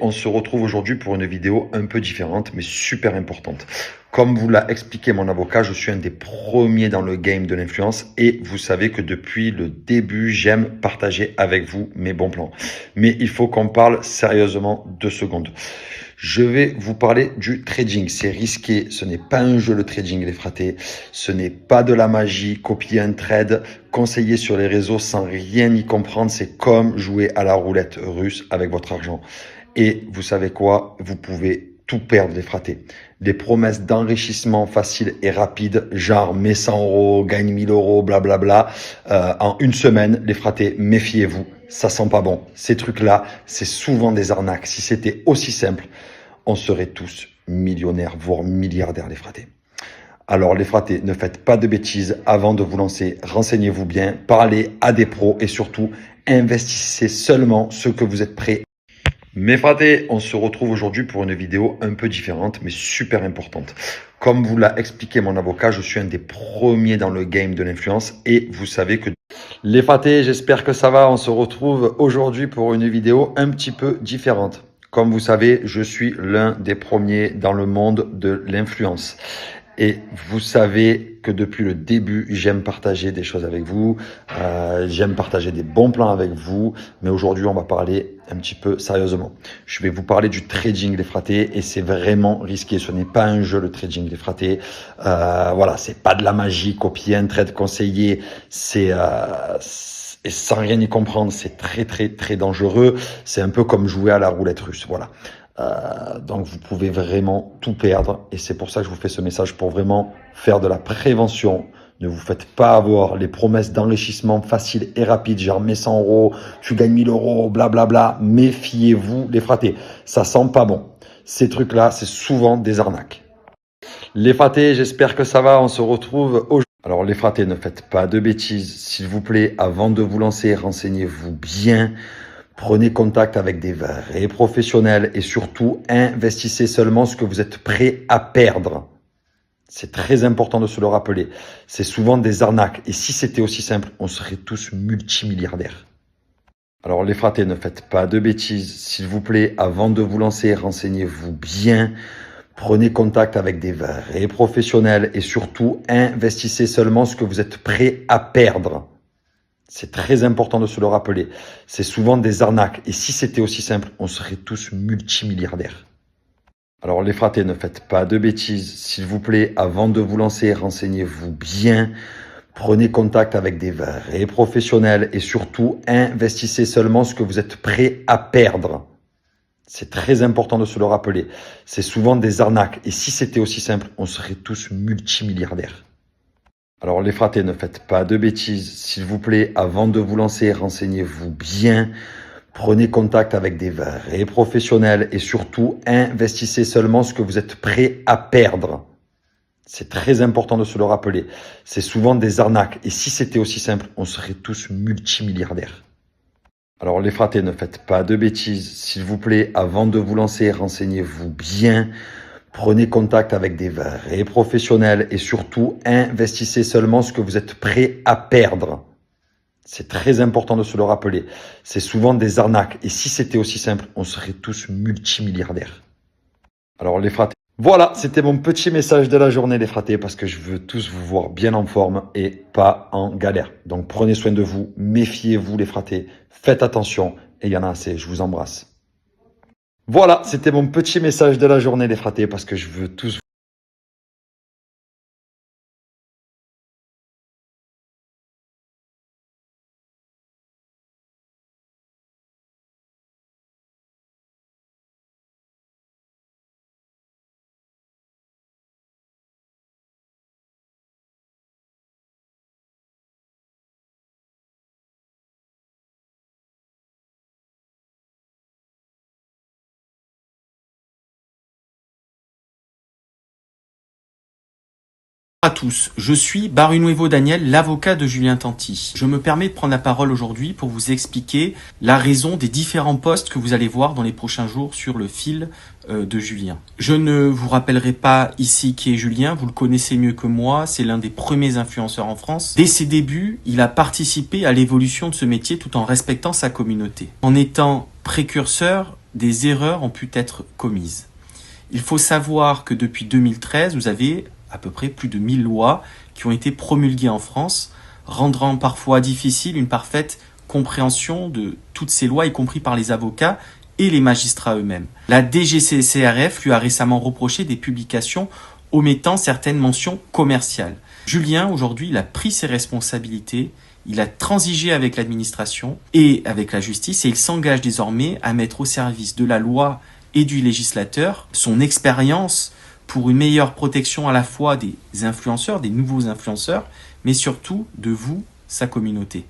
On se retrouve aujourd'hui pour une vidéo un peu différente, mais super importante. Comme vous l'a expliqué mon avocat, je suis un des premiers dans le game de l'influence et vous savez que depuis le début, j'aime partager avec vous mes bons plans. Mais il faut qu'on parle sérieusement 2 secondes. Je vais vous parler du trading. C'est risqué, ce n'est pas un jeu le trading les fratés, ce n'est pas de la magie, copier un trade, conseiller sur les réseaux sans rien y comprendre, c'est comme jouer à la roulette russe avec votre argent. Et vous savez quoi? Vous pouvez tout perdre les fratés. Des promesses d'enrichissement facile et rapide, genre mets 100 euros, gagne 1000 euros, blablabla, en une semaine, les fratés, méfiez-vous, ça sent pas bon. Ces trucs-là, c'est souvent des arnaques. Si c'était aussi simple, on serait tous millionnaires, voire milliardaires, les fratés. Alors les fratés, ne faites pas de bêtises avant de vous lancer, renseignez-vous bien, parlez à des pros et surtout, investissez seulement ce que vous êtes prêt. Mes fratés, on se retrouve aujourd'hui pour une vidéo un peu différente, mais super importante. Comme vous l'a expliqué mon avocat, je suis un des premiers dans le game de l'influence et vous savez que... Les fratés, j'espère que ça va. On se retrouve aujourd'hui pour une vidéo un petit peu différente. Comme vous savez, je suis l'un des premiers dans le monde de l'influence. Et vous savez que depuis le début, j'aime partager des choses avec vous, j'aime partager des bons plans avec vous, mais aujourd'hui, on va parler un petit peu sérieusement. Je vais vous parler du trading les fratés et c'est vraiment risqué. Ce n'est pas un jeu le trading les fratés. Voilà, c'est pas de la magie, copier un trade conseillé, et sans rien y comprendre, c'est très dangereux. C'est un peu comme jouer à la roulette russe, voilà. Donc vous pouvez vraiment tout perdre et c'est pour ça que je vous fais ce message pour vraiment faire de la prévention. Ne vous faites pas avoir les promesses d'enrichissement facile et rapide, genre mets 100 euros, tu gagnes 1000 euros, blablabla. Méfiez-vous les fratés, ça sent pas bon. Ces trucs-là, c'est souvent des arnaques. Les fratés, j'espère que ça va, on se retrouve aujourd'hui. Alors les fratés, ne faites pas de bêtises, s'il vous plaît, avant de vous lancer, renseignez-vous bien. Prenez contact avec des vrais professionnels et surtout, investissez seulement ce que vous êtes prêt à perdre. C'est très important de se le rappeler. C'est souvent des arnaques et si c'était aussi simple, on serait tous multimilliardaires. Alors les fratés, ne faites pas de bêtises. S'il vous plaît, avant de vous lancer, renseignez-vous bien. Prenez contact avec des vrais professionnels et surtout, investissez seulement ce que vous êtes prêt à perdre. C'est très important de se le rappeler. C'est souvent des arnaques. Et si c'était aussi simple, on serait tous multimilliardaires. Alors les fratés, ne faites pas de bêtises. S'il vous plaît, avant de vous lancer, renseignez-vous bien. Prenez contact avec des vrais professionnels et surtout, investissez seulement ce que vous êtes prêt à perdre. C'est très important de se le rappeler. C'est souvent des arnaques. Et si c'était aussi simple, on serait tous multimilliardaires. Alors les fratés, ne faites pas de bêtises. S'il vous plaît, avant de vous lancer, renseignez-vous bien. Prenez contact avec des vrais professionnels et surtout, investissez seulement ce que vous êtes prêt à perdre. C'est très important de se le rappeler. C'est souvent des arnaques. Et si c'était aussi simple, on serait tous multimilliardaires. Alors les fratés, ne faites pas de bêtises. S'il vous plaît, avant de vous lancer, renseignez-vous bien. Prenez contact avec des vrais professionnels et surtout, investissez seulement ce que vous êtes prêt à perdre. C'est très important de se le rappeler. C'est souvent des arnaques. Et si c'était aussi simple, on serait tous multimilliardaires. Alors les fratés. Voilà, c'était mon petit message de la journée les fratés parce que je veux tous vous voir bien en forme et pas en galère. Donc prenez soin de vous, méfiez-vous les fratés, faites attention et il y en a assez, je vous embrasse. Voilà, c'était mon petit message de la journée les fratés parce que je veux tous À tous, je suis Barunuevo Daniel, l'avocat de Julien Tanti. Je me permets de prendre la parole aujourd'hui pour vous expliquer la raison des différents posts que vous allez voir dans les prochains jours sur le fil de Julien. Je ne vous rappellerai pas ici qui est Julien, vous le connaissez mieux que moi, c'est l'un des premiers influenceurs en France. Dès ses débuts, il a participé à l'évolution de ce métier tout en respectant sa communauté. En étant précurseur, des erreurs ont pu être commises. Il faut savoir que depuis 2013, vous avez à peu près plus de 1000 lois qui ont été promulguées en France, rendant parfois difficile une parfaite compréhension de toutes ces lois, y compris par les avocats et les magistrats eux-mêmes. La DGCCRF lui a récemment reproché des publications omettant certaines mentions commerciales. Julien, aujourd'hui, il a pris ses responsabilités, il a transigé avec l'administration et avec la justice et il s'engage désormais à mettre au service de la loi et du législateur son expérience pour une meilleure protection à la fois des influenceurs, des nouveaux influenceurs, mais surtout de vous, sa communauté.